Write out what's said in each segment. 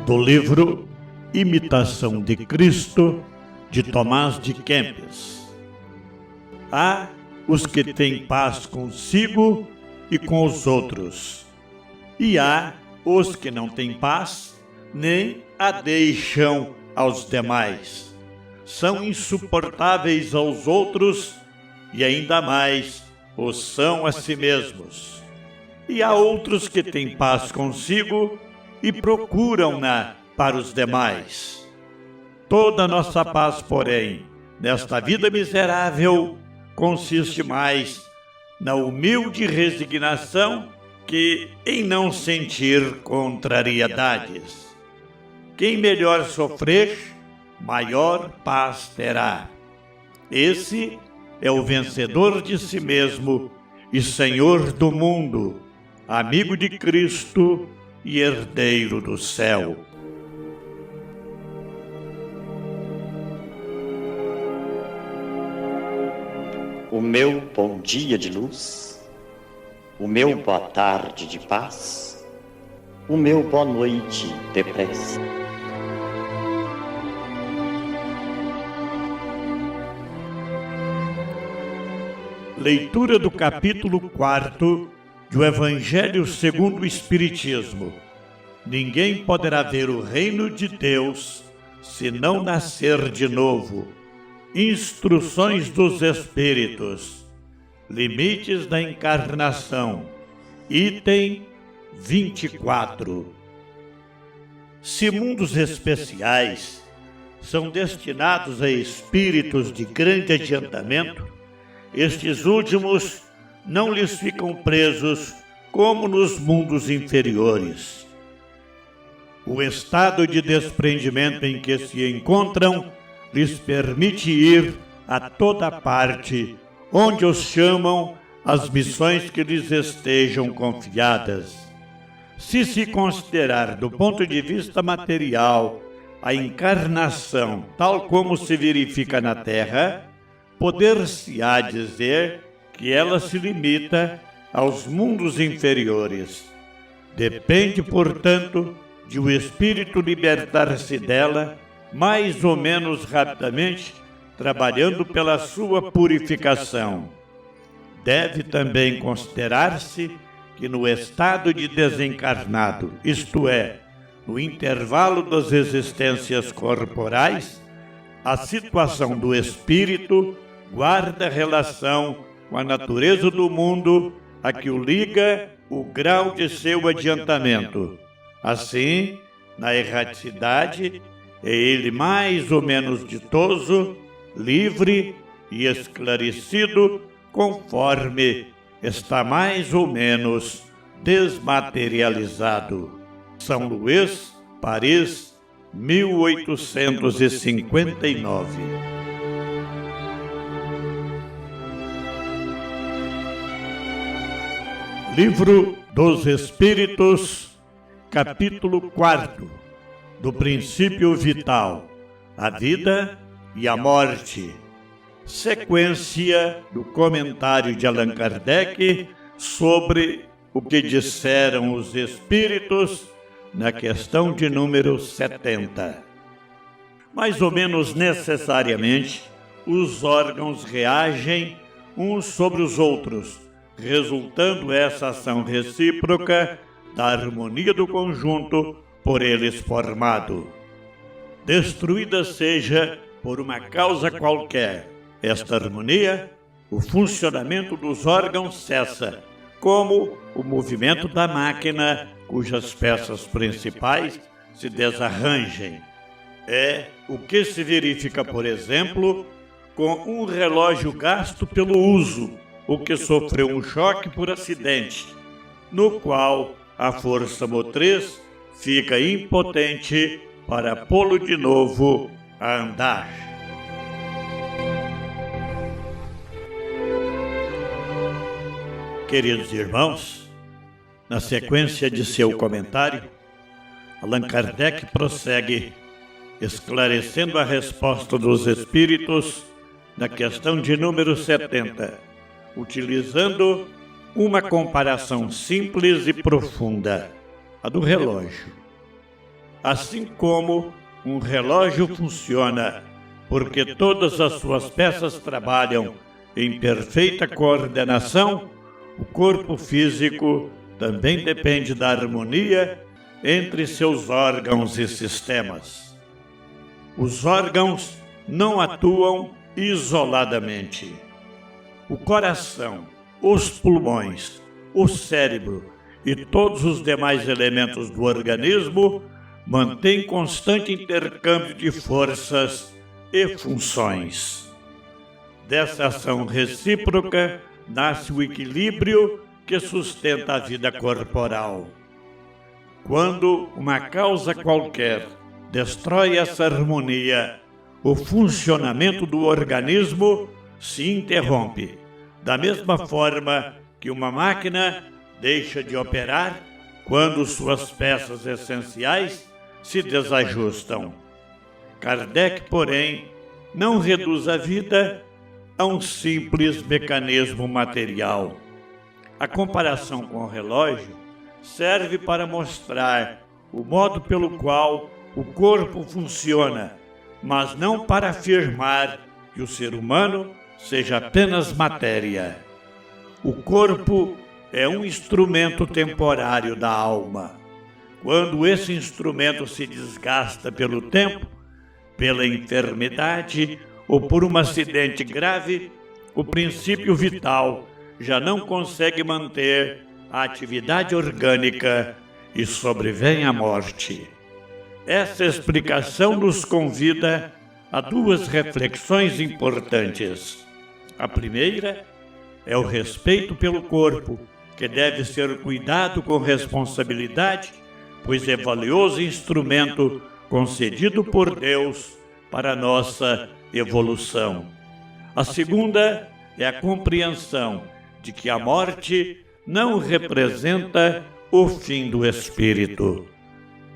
do livro Imitação de Cristo, de Tomás de Kempis. Há os que têm paz consigo e com os outros, e há os que não têm paz, nem a deixam aos demais. São insuportáveis aos outros e ainda mais o são a si mesmos. E há outros que têm paz consigo e procuram-na para os demais. Toda nossa paz, porém, nesta vida miserável, consiste mais na humilde resignação que em não sentir contrariedades. Quem melhor sofrer, maior paz terá. Esse é o vencedor de si mesmo e Senhor do mundo, amigo de Cristo e herdeiro do céu. O meu bom dia de luz, o meu boa tarde de paz, o meu boa noite de prece. Leitura do capítulo 4 do Evangelho segundo o Espiritismo. Ninguém poderá ver o reino de Deus se não nascer de novo. Instruções dos Espíritos. Limites da encarnação. Item 24. Se mundos especiais são destinados a espíritos de grande adiantamento, estes últimos não lhes ficam presos como nos mundos inferiores. O estado de desprendimento em que se encontram lhes permite ir a toda parte onde os chamam as missões que lhes estejam confiadas. Se se considerar do ponto de vista material a encarnação tal como se verifica na Terra, poder-se-á dizer que ela se limita aos mundos inferiores. Depende, portanto, de o espírito libertar-se dela mais ou menos rapidamente, trabalhando pela sua purificação. Deve também considerar-se que no estado de desencarnado, isto é, no intervalo das existências corporais, a situação do espírito guarda relação com a natureza do mundo a que o liga o grau de seu adiantamento. Assim, na erraticidade, é ele mais ou menos ditoso, livre e esclarecido, conforme está mais ou menos desmaterializado. São Luís, Paris, 1859. Livro dos Espíritos, capítulo 4, do princípio vital, a vida e a morte. Sequência do comentário de Allan Kardec sobre o que disseram os Espíritos na questão de número 70. Mais ou menos necessariamente, os órgãos reagem uns sobre os outros, resultando essa ação recíproca da harmonia do conjunto por eles formado. Destruída seja, por uma causa qualquer, esta harmonia, o funcionamento dos órgãos cessa, como o movimento da máquina, cujas peças principais se desarranjem. É o que se verifica, por exemplo, com um relógio gasto pelo uso, o que sofreu um choque por acidente, no qual a força motriz fica impotente para pô-lo de novo a andar. Queridos irmãos, na sequência de seu comentário, Allan Kardec prossegue, esclarecendo a resposta dos Espíritos na questão de número 70, utilizando uma comparação simples e profunda, a do relógio. assim como um relógio funciona, porque todas as suas peças trabalham em perfeita coordenação, o corpo físico também depende da harmonia entre seus órgãos e sistemas. Os órgãos não atuam isoladamente. O coração, os pulmões, o cérebro e todos os demais elementos do organismo mantêm constante intercâmbio de forças e funções. Dessa ação recíproca nasce o equilíbrio que sustenta a vida corporal. Quando uma causa qualquer destrói essa harmonia, o funcionamento do organismo se interrompe, da mesma forma que uma máquina deixa de operar quando suas peças essenciais se desajustam. Kardec, porém, não reduz a vida a um simples mecanismo material. A comparação com o relógio serve para mostrar o modo pelo qual o corpo funciona, mas não para afirmar que o ser humano seja apenas matéria. O corpo é um instrumento temporário da alma. Quando esse instrumento se desgasta pelo tempo, pela enfermidade ou por um acidente grave, o princípio vital já não consegue manter a atividade orgânica e sobrevém a morte. Essa explicação nos convida a duas reflexões importantes. A primeira é o respeito pelo corpo, que deve ser cuidado com responsabilidade, pois é valioso instrumento concedido por Deus para a nossa evolução. A segunda é a compreensão de que a morte não representa o fim do espírito.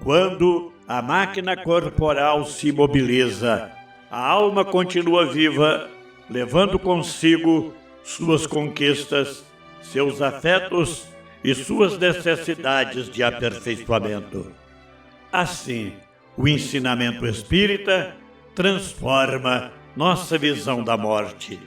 Quando a máquina corporal se mobiliza, a alma continua viva, levando consigo suas conquistas, seus afetos e suas necessidades de aperfeiçoamento. Assim, o ensinamento espírita transforma nossa visão da morte.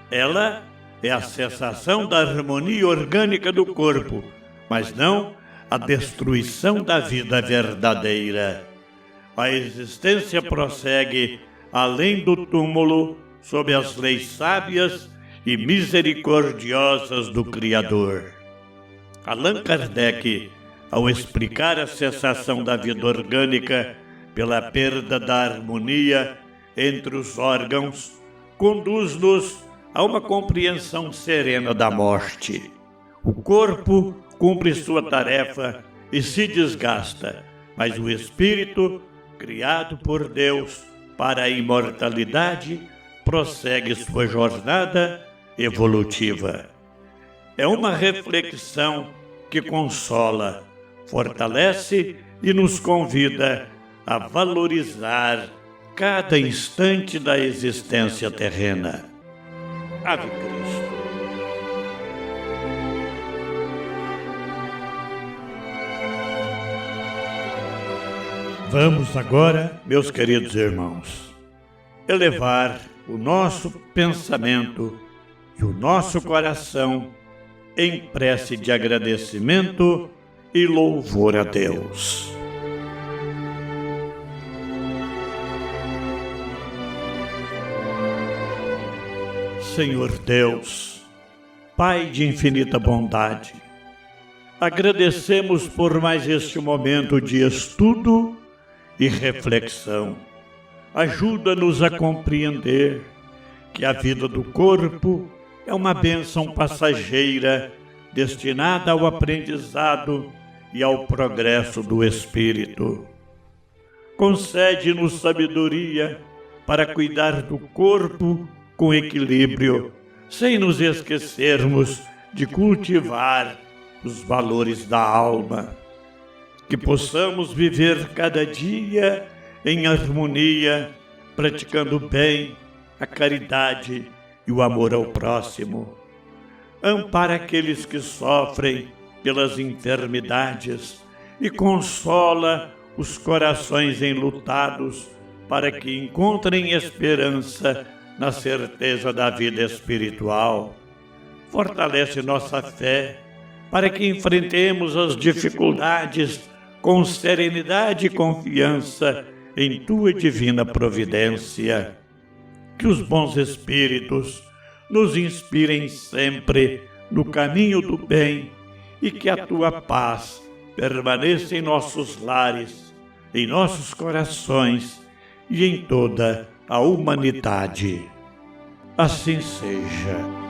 Ela é a cessação da harmonia orgânica do corpo, mas não a destruição da vida verdadeira. A existência prossegue além do túmulo, sob as leis sábias e misericordiosas do Criador. Allan Kardec, ao explicar a cessação da vida orgânica pela perda da harmonia entre os órgãos, conduz-nos a uma compreensão serena da morte. O corpo cumpre sua tarefa e se desgasta, mas o espírito, criado por Deus para a imortalidade, prossegue sua jornada evolutiva. É uma reflexão que consola, fortalece e nos convida a valorizar cada instante da existência terrena. Ave Cristo. Vamos agora, meus queridos irmãos, elevar o nosso pensamento e o nosso coração em prece de agradecimento e louvor a Deus. Senhor Deus, Pai de infinita bondade, agradecemos por mais este momento de estudo e reflexão. Ajuda-nos a compreender que a vida do corpo é uma bênção passageira destinada ao aprendizado e ao progresso do espírito. Concede-nos sabedoria para cuidar do corpo com equilíbrio, sem nos esquecermos de cultivar os valores da alma. Que possamos viver cada dia em harmonia, praticando o bem, a caridade e o amor ao próximo. Ampara aqueles que sofrem pelas enfermidades e consola os corações enlutados para que encontrem esperança na certeza da vida espiritual. Fortalece nossa fé para que enfrentemos as dificuldades com serenidade e confiança em Tua divina providência. Que os bons espíritos nos inspirem sempre no caminho do bem e que a Tua paz permaneça em nossos lares, em nossos corações e em toda a humanidade. Assim seja.